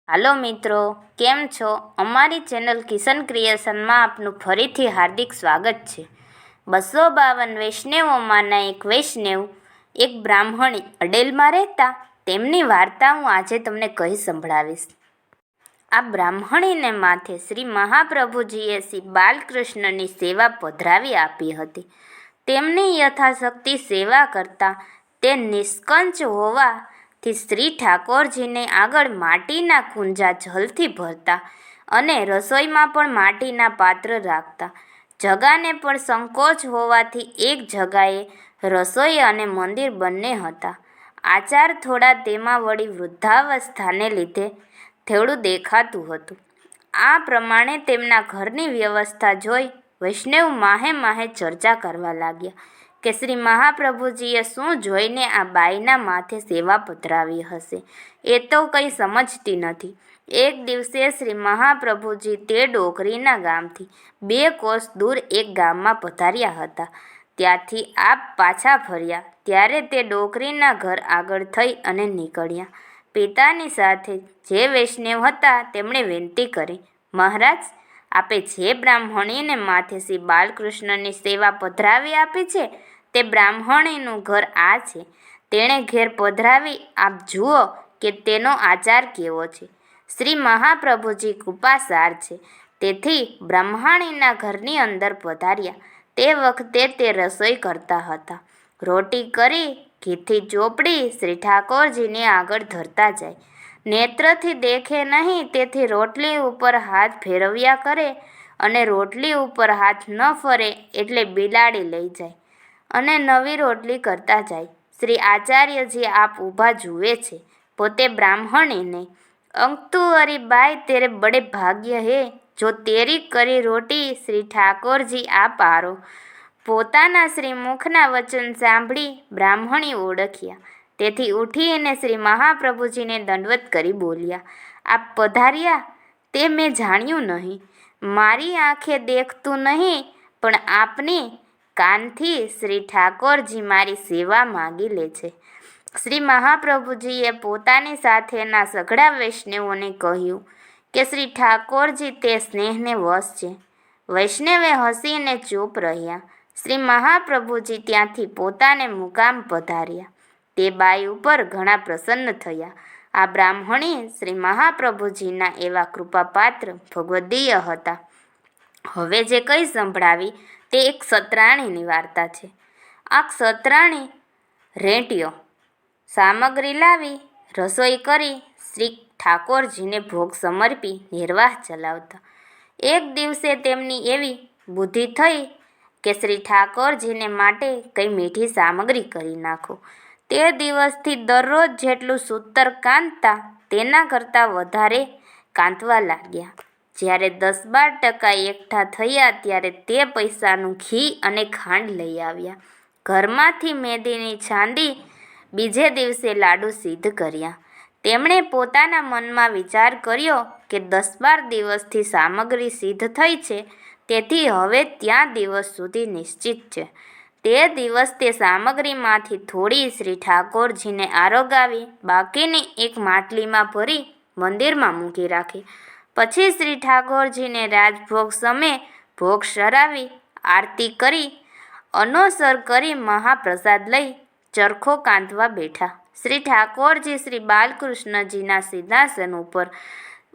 હાલો મિત્રો, કેમ છો? અમારી ચેનલ કિશન ક્રિએશનમાં આપનું ફરીથી હાર્દિક સ્વાગત છે. 252 વૈષ્ણવોમાંના એક વૈષ્ણવ, એક બ્રાહ્મણી અડેલમાં રહેતા, તેમની વાર્તા હું આજે તમને કહી સંભળાવીશ. આ બ્રાહ્મણીને માથે શ્રી મહાપ્રભુજીએ શ્રી બાલકૃષ્ણની સેવા પધરાવી આપી હતી. તેમની યથાશક્તિ સેવા કરતા તે નિષ્કંચ હોવાથી શ્રી ઠાકોરજીને આગળ માટીના કુંજા જલથી ભરતા અને રસોઈમાં પણ માટીના પાત્ર રાખતા. જગાને પણ સંકોચ હોવાથી એક જગાએ રસોઈ અને મંદિર બંને હતા. આચાર થોડા તેમાં વળી વૃદ્ધાવસ્થાને લીધે થોડું દેખાતું હતું. આ પ્રમાણે તેમના ઘરની વ્યવસ્થા જોઈ વૈષ્ણવ માહે માહે ચર્ચા કરવા લાગ્યા કે શ્રી મહાપ્રભુજીએ શું જોઈને આ બાઈના માથે સેવા પધરાવી હશે. એ તો કંઈ સમજતી નથી. એક દિવસે શ્રી મહાપ્રભુજી તે ડોકરીના ગામથી 2 કોસ દૂર એક ગામમાં પધાર્યા હતા. ત્યાંથી આપ પાછા ફર્યા ત્યારે તે ડોકરીના ઘર આગળ થઈ અને નીકળ્યા. પિતાની સાથે જે વૈષ્ણવ હતા તેમણે વિનંતી કરી, મહારાજ, આપે જે બ્રાહ્મણીને માથે શ્રી બાલકૃષ્ણની સેવા પધરાવી આપી છે તે બ્રાહ્મણીનું ઘર આ છે. તેણે ઘેર પધરાવી આપ જુઓ કે તેનો આચાર કેવો છે. શ્રી મહાપ્રભુજી કૃપાસાર છે. તેથી બ્રાહ્મણીના ઘરની અંદર પધાર્યા. તે વખતે તે રસોઈ કરતા હતા. રોટી કરી ઘીથી ચોપડી શ્રી ઠાકોરજીને આગળ ધરતા જાય. નેત્રથી દેખે નહીં તેથી રોટલી ઉપર હાથ ફેરવ્યા કરે અને રોટલી ઉપર હાથ ન ફરે એટલે બિલાડી લઈ જાય અને નવી રોટલી કરતા જાય. શ્રી આચાર્યજી આપ ઊભા જુએ છે. પોતે બ્રાહ્મણીને, અંતુઅરી બાઈ તેરે બડે ભાગ્ય હે જો તેરી કરી રોટી શ્રી ઠાકોરજી આપ આરો. પોતાના શ્રી મુખના વચન સાંભળી બ્રાહ્મણી ઓળખ્યા. તેથી ઉઠીને શ્રી મહાપ્રભુજીને દંડવત કરી બોલ્યા, આપ પધાર્યા તે મેં જાણ્યું નહીં. મારી આંખે દેખતું નહીં, પણ આપની કાનથી શ્રી ઠાકોરજી મારી સેવા માગી લે છે. શ્રી મહાપ્રભુજીએ પોતાની સાથેના સઘળા વૈષ્ણવોને કહ્યું કે શ્રી ઠાકોરજી તે સ્નેહને વશ છે. વૈષ્ણવે હસીને ચૂપ રહ્યા. શ્રી મહાપ્રભુજી ત્યાંથી પોતાને મુકામ પધાર્યા. તે બાઈ ઉપર ઘણા પ્રસન્ન થયા. આ બ્રાહ્મણી શ્રી મહાપ્રભુજીના એવા કૃપાપાત્ર ભગવદીય હતા. હવે જે કંઈ સંભળાવી તે એક સત્રાણીની વાર્તા છે. આ સત્રાણી રેંટિયો સામગ્રી લાવી રસોઈ કરી શ્રી ઠાકોરજીને ભોગ સમર્પી નિર્વાહ ચલાવતા. એક દિવસે તેમની એવી બુદ્ધિ થઈ કે શ્રી ઠાકોરજીને માટે કંઈ મીઠી સામગ્રી કરી નાખો. તે દિવસથી દરરોજ જેટલું સૂતર કાંતતા તેના કરતાં વધારે કાંતવા લાગ્યા. જ્યારે 10-12% એકઠા થયા ત્યારે તે પૈસાનું ઘી અને ખાંડ લઈ આવ્યા. ઘરમાંથી મેંદીની છાંદી બીજે દિવસે લાડુ સિદ્ધ કર્યા. તેમણે પોતાના મનમાં વિચાર કર્યો કે 10-12 દિવસથી સામગ્રી સિદ્ધ થઈ છે, તેથી હવે ત્યાં દિવસ સુધી નિશ્ચિત છે. તે દિવસ તે સામગ્રીમાંથી થોડી શ્રી ઠાકોરજીને આરોગાવી બાકીની એક માટલીમાં ભરી મંદિરમાં મૂકી રાખી. પછી શ્રી ઠાકોરજીને રાજભોગ સમયે ભોગ શરાવી આરતી કરી અનોસર કરી મહાપ્રસાદ લઈ ચરખો કાંતવા બેઠા. શ્રી ઠાકોરજી શ્રી બાલકૃષ્ણજીના સિંહાસન ઉપર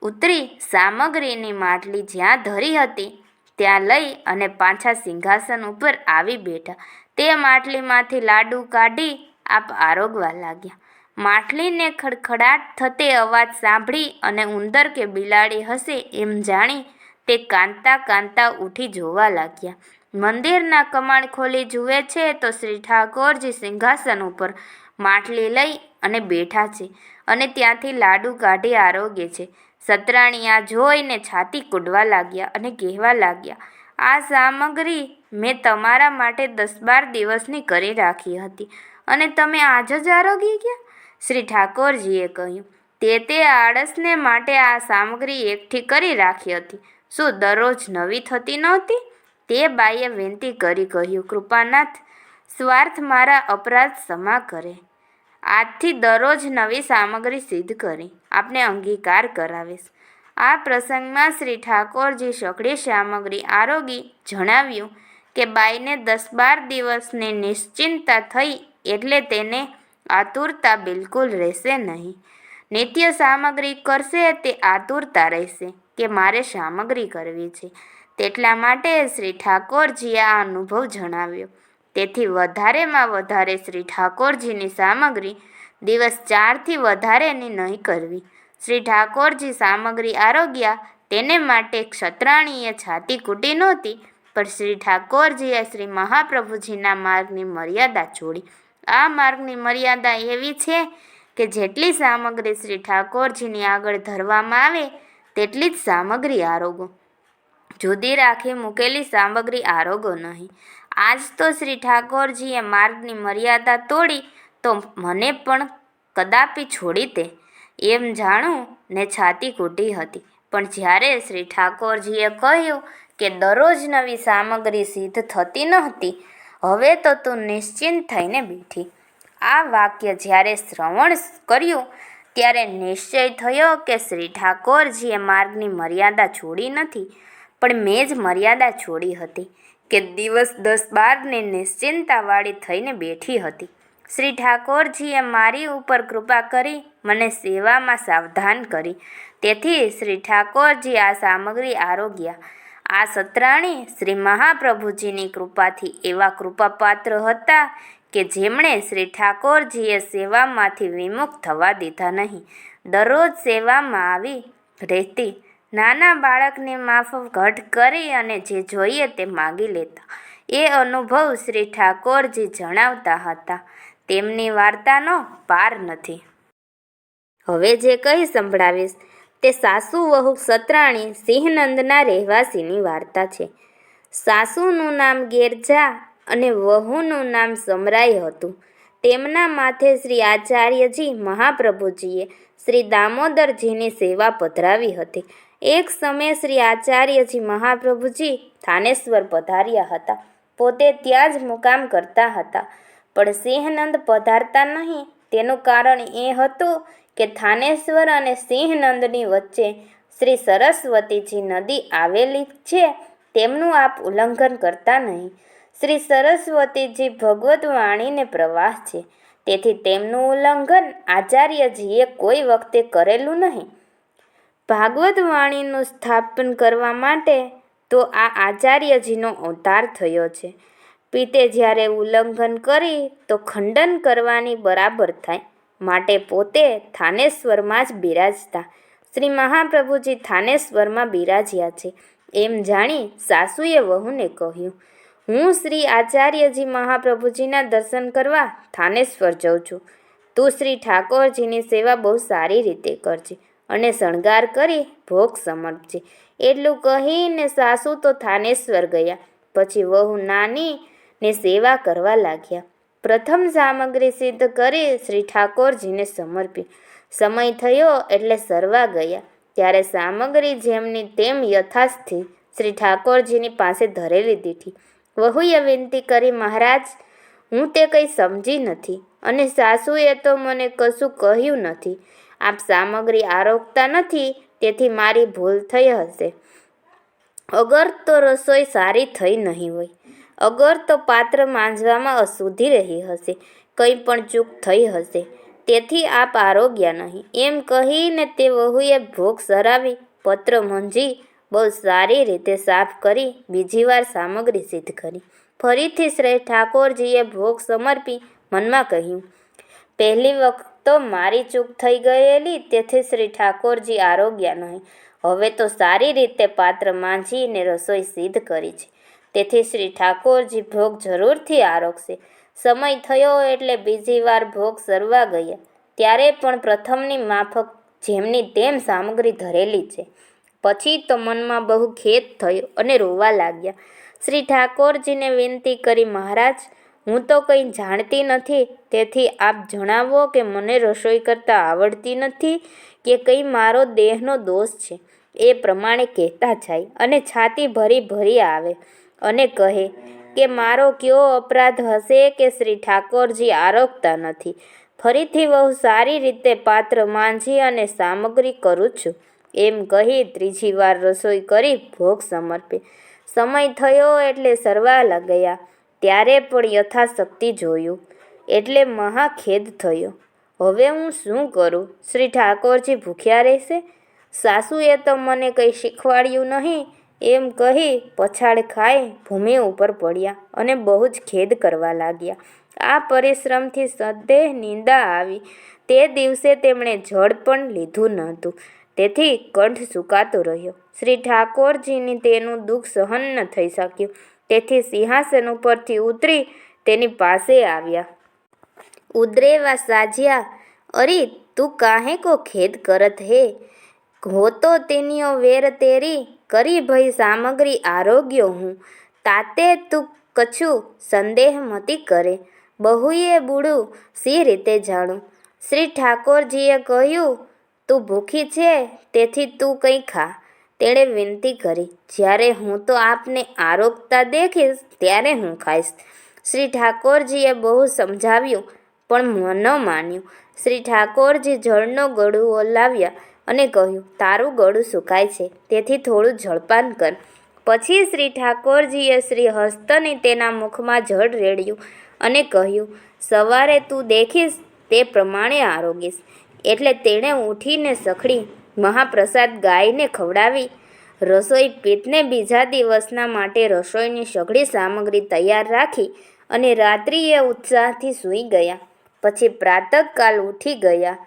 ઉતરી સામગ્રીની માટલી જ્યાં ધરી હતી ત્યાં લઈ અને પાછા સિંહાસન ઉપર આવી બેઠા. તે માટલીમાંથી લાડુ કાઢી આપ આરોગવા લાગ્યા. માટલીને ખડખડાટ થતે અવાજ સાંભળી અને ઉંદર કે બિલાડી હશે એમ જાણી તે કાંતા કાંતા ઉઠી જોવા લાગ્યા. મંદિરના કમાણ ખોલી જુએ છે તો શ્રી ઠાકોરજી સિંહાસન ઉપર માટલી લઈ અને બેઠા છે અને ત્યાંથી લાડુ કાઢી આરોગે છે. સત્રાણી આ જોઈને છાતી કૂદવા લાગ્યા અને કહેવા લાગ્યા, આ સામગ્રી મેં તમારા માટે 10-12 દિવસની કરી રાખી હતી અને તમે આજ જ આરોગી ગયા. શ્રી ઠાકોરજીએ કહ્યું, તે આળસને માટે આ સામગ્રી એકઠી કરી રાખી હતી. શું દરરોજ નવી થતી નહોતી? તે બાઈએ વિનંતી કરી કહ્યું, કૃપાનાથ, સ્વાર્થ મારા અપરાધ ક્ષમા કરે. આજથી દરરોજ નવી સામગ્રી સિદ્ધ કરી આપને અંગીકાર કરાવીશ. આ પ્રસંગમાં શ્રી ઠાકોરજી સઘળી સામગ્રી આરોગી જણાવ્યું કે બાઈને 10-12 દિવસની નિશ્ચિંતતા થઈ એટલે તેને આતુરતા બિલકુલ રહેશે નહીં. નિત્ય સામગ્રી કરશે તે આતુરતા રહેશે કે મારે સામગ્રી કરવી છે. તેટલા માટે શ્રી ઠાકોરજીએ આ અનુભવ જણાવ્યો. તેથી વધારેમાં વધારે શ્રી ઠાકોરજીની સામગ્રી દિવસ 4થી વધારેની નહીં કરવી. શ્રી ઠાકોરજી સામગ્રી આરોગ્યા તેને માટે ક્ષત્રાણીએ છાતી કૂટી નહોતી, પણ શ્રી ઠાકોરજીએ શ્રી મહાપ્રભુજીના માર્ગની મર્યાદા છોડી. આ માર્ગની મર્યાદા એવી છે કે જેટલી સામગ્રી શ્રી ઠાકોરજીની આગળ ધરવામાં આવે તેટલી જ સામગ્રી આરોગો. જુદી રાખી મૂકેલી સામગ્રી આરોગો નહીં. આજ તો શ્રી ઠાકોરજીએ માર્ગની મર્યાદા તોડી તો મને પણ કદાપી છોડી દે એમ જાણું ને છાતી કૂટી હતી. પણ જ્યારે શ્રી ઠાકોરજીએ કહ્યું કે દરરોજ નવી સામગ્રી સિદ્ધ થતી નહોતી, હવે તો તું નિશ્ચિંત થઈને બેઠી. આ વાક્ય જ્યારે શ્રવણ કર્યું ત્યારે નિશ્ચય થયો કે શ્રી ઠાકોરજીએ માર્ગની મર્યાદા છોડી નથી, પણ મેં જ મર્યાદા છોડી હતી કે દિવસ 10-12ની નિશ્ચિંતાવાળી થઈને બેઠી હતી. શ્રી ઠાકોરજીએ મારી ઉપર કૃપા કરી મને સેવામાં સાવધાન કરી. તેથી શ્રી ઠાકોરજી આ સામગ્રી આરોગ્યા. આ સત્રાણી શ્રી મહાપ્રભુજીની કૃપાથી એવા કૃપાપાત્ર હતા કે જેમણે શ્રી ઠાકોરજીએ સેવામાંથી વિમુખ થવા દીધા નહીં. દરરોજ સેવામાં આવી રહેતી. નાના બાળકની માફક ઘટ કરી અને જે જોઈએ તે માગી લેતા. એ અનુભવ શ્રી ઠાકોરજી જણાવતા હતા. તેમની વાર્તાનો પાર નથી. હવે જે કહી સંભળાવીશ તે સાસુ વહુ સત્રાણી સિંહનંદના રહેવાસીની વાર્તા છે. સાસુનું નામ ગેરજા અને વહુનું નામ સમરાઈ હતું. તેમના માથે શ્રી આચાર્યજી મહાપ્રભુજીએ શ્રી દામોદરજીની સેવા પધરાવી હતી. એક સમયે શ્રી આચાર્યજી મહાપ્રભુજી થાનેશ્વર પધાર્યા હતા. પોતે ત્યાં જ મુકામ કરતા હતા, પણ સિંહનંદ પધારતા નહીં. તેનું કારણ એ હતું કે થાનેશ્વર અને સિંહનંદની વચ્ચે શ્રી સરસ્વતીજી નદી આવેલી છે, તેમનું આપ ઉલ્લંઘન કરતા નહીં. શ્રી સરસ્વતીજી ભગવત વાણીને પ્રવાહ છે, તેથી તેમનું ઉલ્લંઘન આચાર્યજીએ કોઈ વખતે કરેલું નહીં. ભાગવત વાણીનું સ્થાપન કરવા માટે તો આ આચાર્યજીનો અવતાર થયો છે. પિતે જ્યારે ઉલ્લંઘન કરી તો ખંડન કરવાની બરાબર થાય, માટે પોતે થાનેશ્વરમાં જ બિરાજતા. શ્રી મહાપ્રભુજી થાનેશ્વરમાં બિરાજ્યા છે એમ જાણી સાસુએ વહુને કહ્યું, હું શ્રી આચાર્યજી મહાપ્રભુજીના દર્શન કરવા થાનેશ્વર જાઉં છું. તું શ્રી ઠાકોરજીની સેવા બહુ સારી રીતે કરજે અને શણગાર કરી ભોગ સમર્પજે. એટલું કહીને સાસુ તો થાનેશ્વર ગયા. પછી વહુ નાની ને સેવા કરવા લાગ્યા. પ્રથમ સામગ્રી સિદ્ધ કરી શ્રી ઠાકોરજીને સમર્પી. સમય થયો એટલે સરવા ગયા. ત્યારે સામગ્રી જેમની તેમ યથાસ્થિ શ્રી ઠાકોરજીની પાસે ધરેલી દીધી. વહુએ વિનંતી કરી, મહારાજ, હું તે કંઈ સમજી નથી અને સાસુએ તો મને કશું કહ્યું નથી. આપ સામગ્રી આરોગતા નથી, તેથી મારી ભૂલ થઈ હશે. અગર તો રસોઈ સારી થઈ નહીં હોય, અગર તો પાત્ર માંજવામાં અશુદ્ધિ રહી હશે, કંઈ પણ ચૂક થઈ હશે, તેથી આપ આરોગ્યા નહીં. એમ કહીને તે વહુએ ભોગ સરાવી પત્ર મંજી બહુ સારી રીતે સાફ કરી બીજી વાર સામગ્રી સિદ્ધ કરી. ફરીથી શ્રી ઠાકોરજીએ ભોગ સમર્પી મનમાં કહ્યું, પહેલી વખત તો મારી ચૂક થઈ ગયેલી, તેથી શ્રી ઠાકોરજી આરોગ્યા નહીં. હવે તો સારી રીતે પાત્ર માંજીને રસોઈ સિદ્ધ કરી છે, તેથી શ્રી ઠાકોરજી ભોગ જરૂરથી આરોગશે. સમય થયો એટલે બીજી વાર ભોગ સરવા ગયા. ત્યારે પણ પ્રથમની માફક જેમની તેમ સામગ્રી ધરેલી છે. પછી તો મનમાં બહુ ખેદ થયો અને રોવા લાગ્યા. શ્રી ઠાકોરજીને વિનંતી કરી, મહારાજ, હું તો કંઈ જાણતી નથી, તેથી આપ જણાવો કે મને રસોઈ કરતાં આવડતી નથી કે કંઈ મારો દેહનો દોષ છે. એ પ્રમાણે કહેતા જાય અને છાતી ભરી ભરી આવે અને કહે કે મારો કયો અપરાધ હશે કે શ્રી ઠાકોરજી આરોગતા નથી. ફરીથી બહુ સારી રીતે પાત્ર માંજી અને સામગ્રી કરું છું, એમ કહી ત્રીજી વાર રસોઈ કરી ભોગ સમર્પે. સમય થયો એટલે સરવા ગયા. ત્યારે પણ યથાશક્તિ જોયું એટલે મહાખેદ થયો. હવે હું શું કરું? શ્રી ઠાકોરજી ભૂખ્યા રહેશે? સાસુએ તો મને કંઈ શીખવાડ્યું નહીં, એમ કહી પછાડ ખાઈ ભૂમિ ઉપર પડ્યા અને બહુ જ ખેદ કરવા લાગ્યા. આ પરિશ્રમથી સદેહ નિંદા આવી. તે દિવસે તેમણે જળ પણ લીધું નહોતું, તેથી કંઠ સુકાતો રહ્યો. શ્રી ઠાકોરજીને તેનું દુઃખ સહન ન થઈ શક્યું, તેથી સિંહાસન ઉપરથી ઉતરી તેની પાસે આવ્યા. ઉદરેવા સાજ્યા. અરે તું કાહે કો ખેદ કરત હે? હો તો તેનીઓ વેર તેરી કરી ભઈ સામગ્રી આરોગ્યો હું. તાતે તું કછું સંદેહ મતી કરે. બહુએ બુડું સી રીતે જાણું? શ્રી ઠાકોરજીએ કહ્યું, તું ભૂખી છે તેથી તું કંઈ ખા. તેણે વિનંતી કરી. જ્યારે હું તો આપને આરોગતા દેખીશ ત્યારે હું ખાઈશ. શ્રી ઠાકોરજીએ બહુ સમજાવ્યું પણ ન માન્યું. શ્રી ઠાકોરજી જળનો ગળુઓ લાવ્યા અને કહ્યું, તારું ગળું સુકાય છે, તેથી થોડું જળપાન કર. પછી શ્રી ઠાકોરજીએ શ્રી હસ્તની તેના મુખમાં જળ રેડ્યું અને કહ્યું, સવારે તું દેખીશ તે પ્રમાણે આરોગીશ. એટલે તેણે ઉઠીને સખડી મહાપ્રસાદ ગાયને ખવડાવી. રસોઈ પીતને બીજા દિવસના માટે રસોઈની સઘળી સામગ્રી તૈયાર રાખી અને રાત્રિએ ઉત્સાહથી સૂઈ ગયા. પછી પ્રાતઃકાલ ઉઠી ગયા.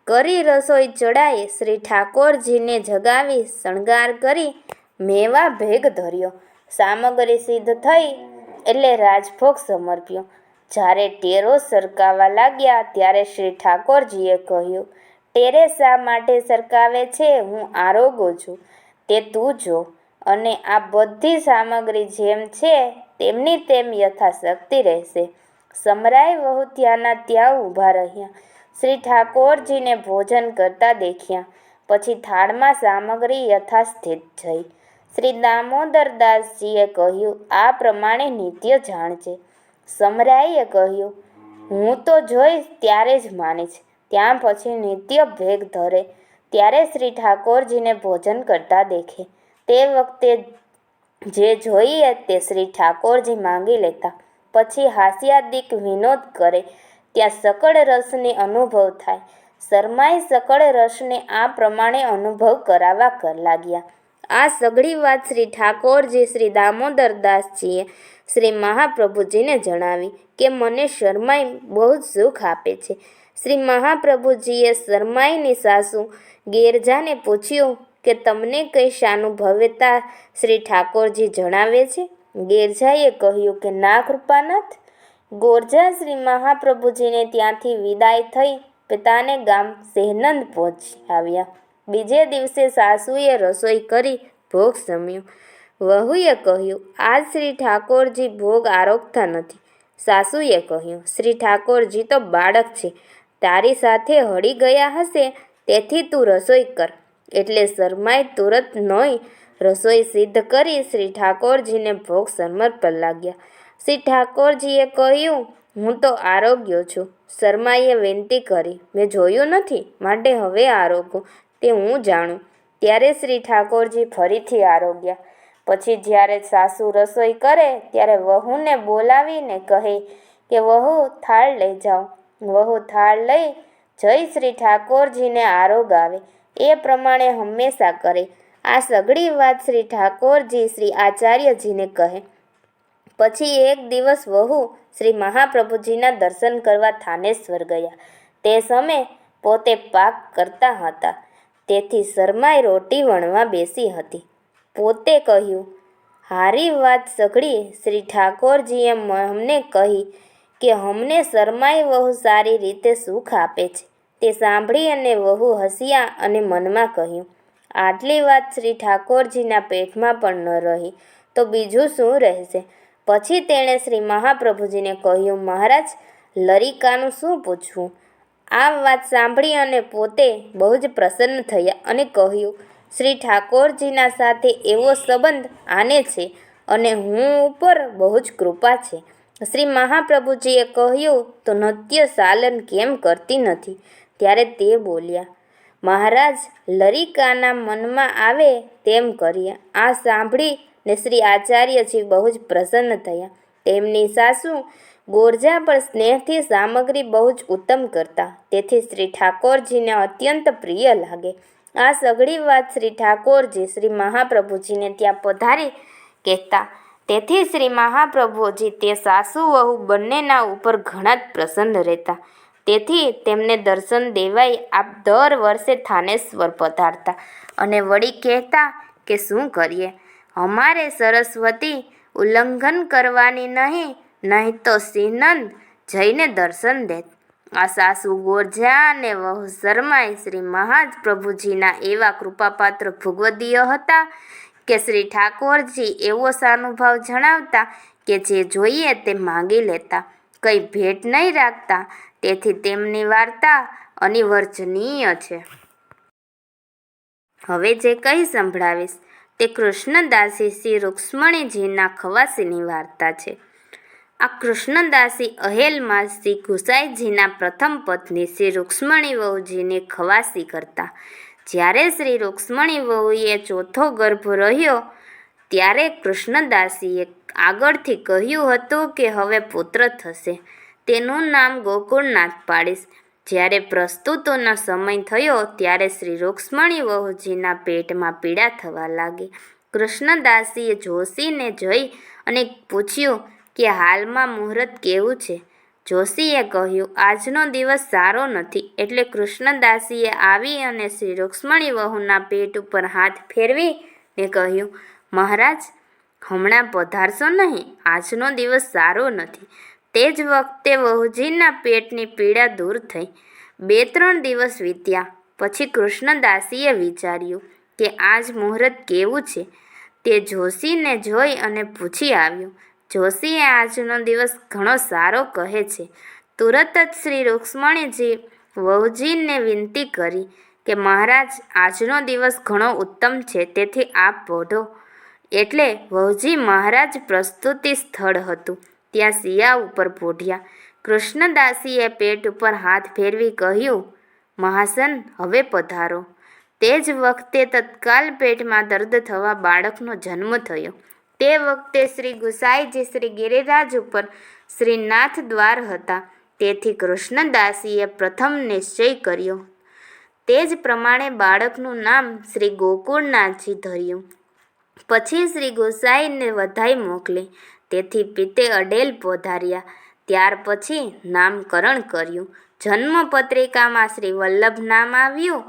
કરી રસોઈ ચડાઈ. શ્રી ઠાકોરજીને જગાવી શણગાર કરી મેવા ભેગ ધર્યો. સામગ્રી સિદ્ધ થઈ એટલે રાજભોગ સમર્પ્યો. જ્યારે ટેરો સરકાવા લાગ્યા ત્યારે શ્રી ઠાકોરજીએ કહ્યું, ટેરે શા માટે સરકાવે છે? હું આરોગો છું તે તું જો, અને આ બધી સામગ્રી જેમ છે તેમની તેમ યથાશક્તિ રહેશે. સમરાય વહુ ત્યાંના ત્યાં ઊભા રહ્યા. શ્રી ઠાકોરજીને ભોજન કરતા દેખ્યા. પછી થાળમાં સામગ્રી યથાસ્થિત થઈ. શ્રી દામોદરદાસજીએ કહ્યું, આ પ્રમાણે નિત્ય જાણજે. સમરાઈએ કહ્યું, હું તો જોઈશ ત્યારે જ માનીશ. ત્યાં પછી નિત્ય ભેગ ધરે ત્યારે શ્રી ઠાકોરજીને ભોજન કરતા દેખે. તે વખતે જે જોઈએ તે શ્રી ઠાકોરજી માંગી લેતા. પછી હાસ્યાદિક વિનોદ કરે ત્યાં સકળ રસને અનુભવ થાય. શરમાઈ સકળ રસને આ પ્રમાણે અનુભવ કરાવવા લાગ્યા. આ સઘળી વાત શ્રી ઠાકોરજી શ્રી દામોદરદાસજીએ શ્રી મહાપ્રભુજીને જણાવી કે મને શરમાઈ બહુ જ સુખ આપે છે. શ્રી મહાપ્રભુજીએ શરમાઈની સાસુ ગેરજાને પૂછ્યું કે તમને કંઈ શાનુભવ્યતા શ્રી ઠાકોરજી જણાવે છે? ગેરજાએ કહ્યું કે ના કૃપાનાથ. ગોરજા શ્રી મહાપ્રભુજીને ત્યાંથી વિદાય થઈ પિતાને ગામ સેહનંદ પહોંચી આવ્યા. બીજે દિવસે સાસુએ રસોઈ કરી ભોગ સમ્યો. વહુએ કહ્યું, આજ શ્રી ઠાકોરજી ભોગ આરોગતા નથી. સાસુએ કહ્યું, શ્રી ઠાકોરજી તો બાળક છે, તારી સાથે હળી ગયા હશે, તેથી તું રસોઈ કર. એટલે શરમાઈ તુરત નોઈ રસોઈ સિદ્ધ કરી શ્રી ઠાકોરજીને ભોગ સમર્પવા લાગ્યા. શ્રી ઠાકોરજીએ કહ્યું, હું તો આરોગ્યો છું. શરમાઈએ વિનંતી કરી, મેં જોયું નથી, માટે હવે આરોગું તે હું જાણું. ત્યારે શ્રી ઠાકોરજી ફરીથી આરોગ્યા. પછી જ્યારે સાસુ રસોઈ કરે ત્યારે વહુને બોલાવીને કહે કે વહુ થાળ લઈ જાઓ. વહુ થાળ લઈ જઈ શ્રી ઠાકોરજીને આરોગાવે. એ પ્રમાણે હંમેશા કરે. આ સઘળી વાત શ્રી ઠાકોરજી શ્રી આચાર્યજીને કહે. પછી એક દિવસ વહુ શ્રી મહાપ્રભુજીના દર્શન કરવા થાનેશ્વર ગયા. તે સમયે પોતે પાક કરતા હતા, તેથી શરમાઈ રોટી વણવા બેસી હતી. પોતે કહ્યું, હારી વાત સઘળી શ્રી ઠાકોરજીએ અમને કહી કે અમને શરમાઈ વહુ સારી રીતે સુખ આપે છે. તે સાંભળી અને વહુ હસ્યા અને મનમાં કહ્યું, આટલી વાત શ્રી ઠાકોરજીના પેટમાં પણ ન રહી તો બીજું શું રહેશે. પછી તેણે શ્રી મહાપ્રભુજીને કહ્યું, મહારાજ, લરિકાનું શું પૂછવું? આ વાત સાંભળી અને પોતે બહુ જ પ્રસન્ન થયા અને કહ્યું, શ્રી ઠાકોરજીના સાથે એવો સંબંધ આને છે અને હું ઉપર બહુ જ કૃપા છે. શ્રી મહાપ્રભુજીએ કહ્યું, તો નૃત્ય સાલન કેમ કરતી નથી? ત્યારે તે બોલ્યા, મહારાજ, લરિકાના મનમાં આવે તેમ કરીએ. આ સાંભળીને શ્રી આચાર્યજી બહુ જ પ્રસન્ન થયા. તેમની સાસુ ગોરજા પર સ્નેહથી સામગ્રી બહુ જ ઉત્તમ કરતા, તેથી શ્રી ઠાકોરજીને અત્યંત પ્રિય લાગે. આ સઘળી વાત શ્રી ઠાકોરજી શ્રી મહાપ્રભુજીને ત્યાં પધારી કહેતા. તેથી શ્રી મહાપ્રભુજી તે સાસુ વહુ બંનેના ઉપર ઘણા જ પ્રસન્ન રહેતા. તેથી તેમને દર્શન દેવાય આપ દર વર્ષે થાનેશ્વર પધારતા અને વળી કહેતા કે શું કરીએ, અમારે સરસ્વતી ઉલ્લંઘન કરવાની નહીં તો સિંહનંદ જઈને દર્શન દેત. આ સાસુ ગોરજા અને વહુ શરમાઈ શ્રી મહાપ્રભુજીના એવા કૃપાપાત્ર ભગવદીય હતા કે શ્રી ઠાકોરજી એવો સાનુભાવ જણાવતા કે જે જોઈએ તે માંગી લેતા, કંઈ ભેટ નહીં રાખતા. તેથી તેમની વાર્તા અનિર્વચનીય છે. હવે જે કંઈ સંભળાવીશ તે કૃષ્ણદાસી શ્રી રૂક્ષ્મણીજીના ખવાસીની વાર્તા છે. આ કૃષ્ણદાસી અહેલમાં શ્રી ગુસાઈજીના પ્રથમ પત્ની શ્રી રૂક્ષ્મણી વહુજીને ખવાસી કરતા. જ્યારે શ્રી રૂક્ષ્મણી વહુએ ચોથો ગર્ભ રહ્યો ત્યારે કૃષ્ણદાસીએ આગળથી કહ્યું હતું કે હવે પુત્ર થશે, તેનું નામ ગોકુળનાથ પાડીશ. જ્યારે પ્રસ્તુતોનો સમય થયો ત્યારે શ્રી રૂક્ષ્મણી વહુજીના પેટમાં પીડા થવા લાગી. કૃષ્ણદાસીએ જોશીને જઈ અને પૂછ્યું કે હાલમાં મુહૂર્ત કેવું છે? જોશીએ કહ્યું, આજનો દિવસ સારો નથી. એટલે કૃષ્ણદાસીએ આવી અને શ્રી રૂક્ષ્મણી વહુના પેટ ઉપર હાથ ફેરવીને કહ્યું, મહારાજ, હમણાં પધારશો નહીં, આજનો દિવસ સારો નથી. તે જ વખતે વહુજીના પેટની પીડા દૂર થઈ. 2-3 દિવસ વીત્યા પછી કૃષ્ણદાસીએ વિચાર્યું કે આજ મુહૂર્ત કેવું છે તે જોશીને જોઈ અને પૂછી આવ્યું. જોશીએ આજનો દિવસ ઘણો સારો કહે છે. તુરત જ શ્રી રૂક્ષ્મણીજી વહુજીને વિનંતી કરી કે મહારાજ, આજનો દિવસ ઘણો ઉત્તમ છે, તેથી આપ પઢો. એટલે વહુજી મહારાજ પ્રસ્તુતિ સ્થળ હતું ત્યાં શિયા ઉપર પોઢ્યા. કૃષ્ણદાસીએ પેટ ઉપર હાથ ફેરવી કહ્યું, મહાસન, હવે પધારો. તે જ વખતે તત્કાલ પેટમાં દર્દ થવા બાળકનો જન્મ થયો. તે વખતે શ્રી ગુસાઈજી શ્રી ગિરિરાજ ઉપર શ્રીનાથ દ્વાર હતા. તેથી કૃષ્ણદાસીએ પ્રથમ નિશ્ચય કર્યો. તે જ પ્રમાણે બાળકનું નામ શ્રી ગોકુળનાથજી ધર્યું. પછી શ્રી ગુસાઈને વધાઈ મોકલી. તેથી પિતે અડેલ પધાર્યા. ત્યાર પછી નામકરણ કર્યું. જન્મ પત્રિકામાં શ્રી વલ્લભ નામ આવ્યું.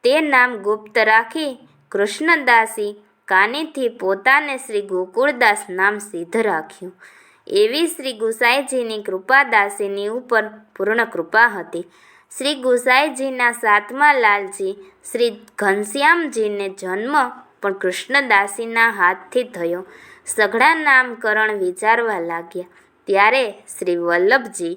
તે નામ ગુપ્ત રાખી કૃષ્ણદાસી કાનીથી પોતાને શ્રી ગોકુળદાસ નામ સિદ્ધ રાખ્યું. એવી શ્રી ગુસાઈજીની કૃપા દાસીની ઉપર પૂર્ણ કૃપા હતી. શ્રી ગુસાઈજીના 7મા લાલજી શ્રી ઘનશ્યામજીને જન્મ પણ કૃષ્ણદાસીના હાથથી થયો. સઘળા નામકરણ વિચારવા લાગ્યા ત્યારે શ્રી વલ્લભજી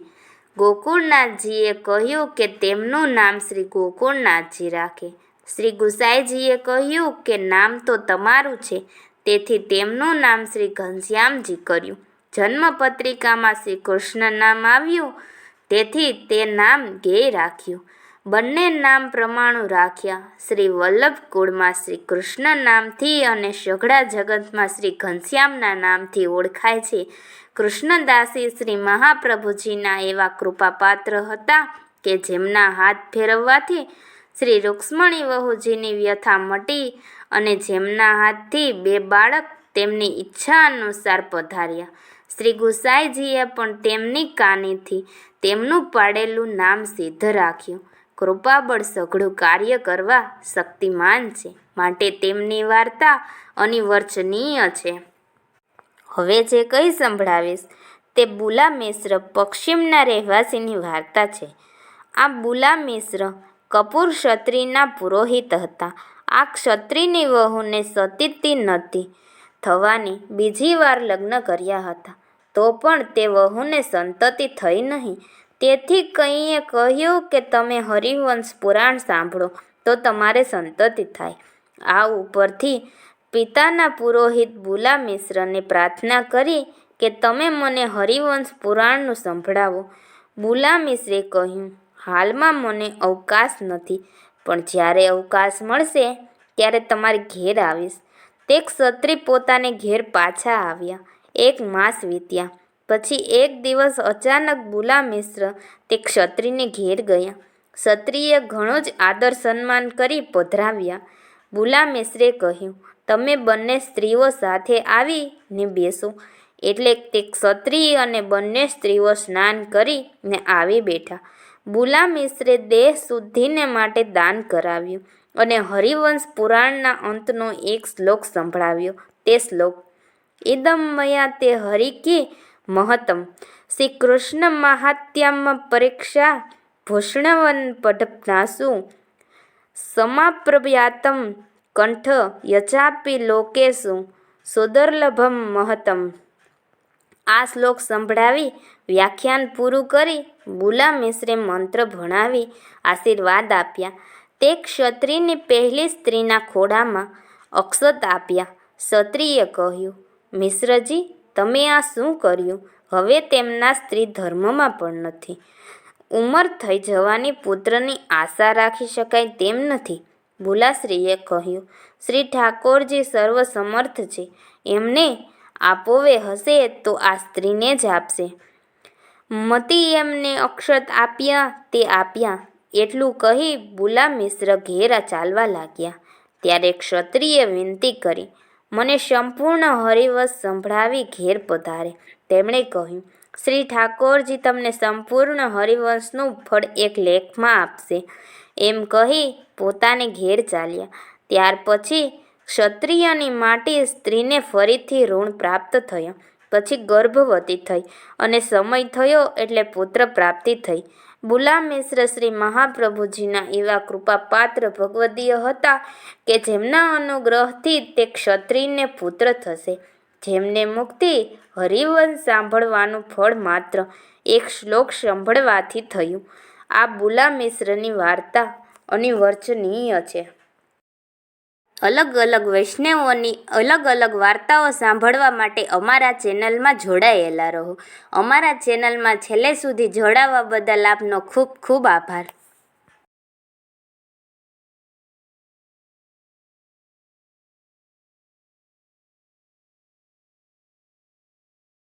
ગોકુળનાથજીએ કહ્યું કે તેમનું નામ શ્રી ગોકુળનાથજી રાખે. શ્રી ગુસાઈજીએ કહ્યું કે નામ તો તમારું છે, તેથી તેમનું નામ શ્રી ઘનશ્યામજી કર્યું. જન્મ પત્રિકામાં શ્રી કૃષ્ણ નામ આવ્યું, તેથી તે નામ ગેય રાખ્યું. બંને નામ પ્રમાણુ રાખ્યા. શ્રી વલ્લભ કુળમાં શ્રી કૃષ્ણ નામથી અને સઘળા જગતમાં શ્રી ઘનશ્યામના નામથી ઓળખાય છે. કૃષ્ણદાસી શ્રી મહાપ્રભુજીના એવા કૃપાપાત્ર હતા કે જેમના હાથ ફેરવવાથી શ્રી રૂક્ષ્મણી વહુજીની વ્યથા મટી અને જેમના હાથથી 2 બાળક તેમની ઈચ્છા અનુસાર પધાર્યા. શ્રી ગુસાઈજીએ પણ તેમની કાનીથી તેમનું પાડેલું નામ સિદ્ધ રાખ્યું. કૃપાબળ સઘળું કાર્ય કરવા શક્તિમાન છે, માટે તેમની વાર્તા અનિર્વચનીય છે. હવે જે કંઈ સંભળાવીશ તે બુલા મિશ્ર પશ્ચિમના રહેવાસીની વાર્તા છે. આ બુલા મિશ્ર કપૂર ક્ષત્રિયના પુરોહિત હતા. આ ક્ષત્રિયની વહુને સતીતી નથી થવાની બીજી વાર લગ્ન કર્યા હતા, તો પણ તે વહુને સંતતિ થઈ નહીં. તેથી કંઈએ કહ્યું કે તમે હરિવંશ પુરાણ સાંભળો તો તમારે સંતતિ થાય. આ ઉપરથી પિતાના પુરોહિત બુલા મિશ્રને પ્રાર્થના કરી કે તમે મને હરિવંશ પુરાણનું સંભળાવો. બુલા મિશ્રે કહ્યું, હાલમાં મને અવકાશ નથી, પણ જ્યારે અવકાશ મળશે ત્યારે તમારી ઘેર આવીશ. તે ક્ષત્રિય પોતાને ઘેર પાછા આવ્યા. 1 માસ વીત્યા પછી એક દિવસ અચાનક બુલા મિશ્ર તે ક્ષત્રિયને ઘેર ગયા. ક્ષત્રિયે ઘણો જ આદર સન્માન કરી પધરાવ્યા. બુલા મિશ્રે કહ્યું, તમે બંને સ્ત્રીઓ સાથે આવીને બેસો. એટલે તે ક્ષત્રિય અને બંને સ્ત્રીઓ સ્નાન કરીને આવી બેઠા. બુલા મિશ્રે દેહ શુદ્ધિને માટે દાન કરાવ્યું અને હરિવંશ પુરાણના અંતનો એક શ્લોક સંભળાવ્યો. તે શ્લોક: ઇદમ મયા તે હરિકી મહતમ. શ્રી કૃષ્ણ માહાત્મ્યમ પરીક્ષા ભૂષણવન પઢનાસુ સમાપ્રયાતમ કંઠ યચાપી લોકેશુ સુદુર્લભમ મહતમ. આ શ્લોક સંભળાવી વ્યાખ્યાન પૂરું કરી બુલા મિશ્રે મંત્ર ભણાવી આશીર્વાદ આપ્યા. તે ક્ષત્રિયની પહેલી સ્ત્રીના ખોળામાં અક્ષત આપ્યા. ક્ષત્રિયે કહ્યું, મિશ્રજી, તમે આ શું કર્યું? હવે તેમના સ્ત્રી ધર્મમાં પણ નથી. ઉંમર થઈ જવાની પુત્રની આશા રાખી શકાય તેમ નથી. બુલાશ્રીએ કહ્યું, શ્રી ઠાકોરજી સર્વસમર્થ છે, એમને આપોવે હશે તો આ સ્ત્રીને જ આપશે. મતી એમને અક્ષત આપ્યા તે આપ્યા. એટલું કહી બુલા મિશ્ર ઘેર ચાલવા લાગ્યા. ત્યારે ક્ષત્રિયે વિનંતી કરી, મને સંપૂર્ણ હરિવંશ સંભળાવી ઘેર પધારે. તેમણે કહ્યું, શ્રી ઠાકોરજી તમને સંપૂર્ણ હરિવંશનું ફળ એક લેખમાં આપશે. એમ કહી પોતાને ઘેર ચાલ્યા. ત્યાર પછી ક્ષત્રિયની માટી સ્ત્રીને ફરીથી ઋણ પ્રાપ્ત થયા. પછી ગર્ભવતી થઈ અને સમય થયો એટલે પુત્ર પ્રાપ્તિ થઈ. બુલા મિશ્ર શ્રી મહાપ્રભુજીના એવા કૃપાપાત્ર ભગવદીય હતા કે જેમના અનુગ્રહથી તે ક્ષત્રિયને પુત્ર થશે. જેમને મુક્તિ હરિવંશ સાંભળવાનું ફળ માત્ર એક શ્લોક સાંભળવાથી થયું. આ બુલા મિશ્રની વાર્તા અનિર્વચનીય છે. અલગ અલગ વૈષ્ણવોની અલગ અલગ વાર્તાઓ સાંભળવા માટે અમારા ચેનલમાં જોડાયેલા રહો. અમારા ચેનલમાં છેલ્લે સુધી જોડાવા બદલ આપનો ખૂબ ખૂબ આભાર.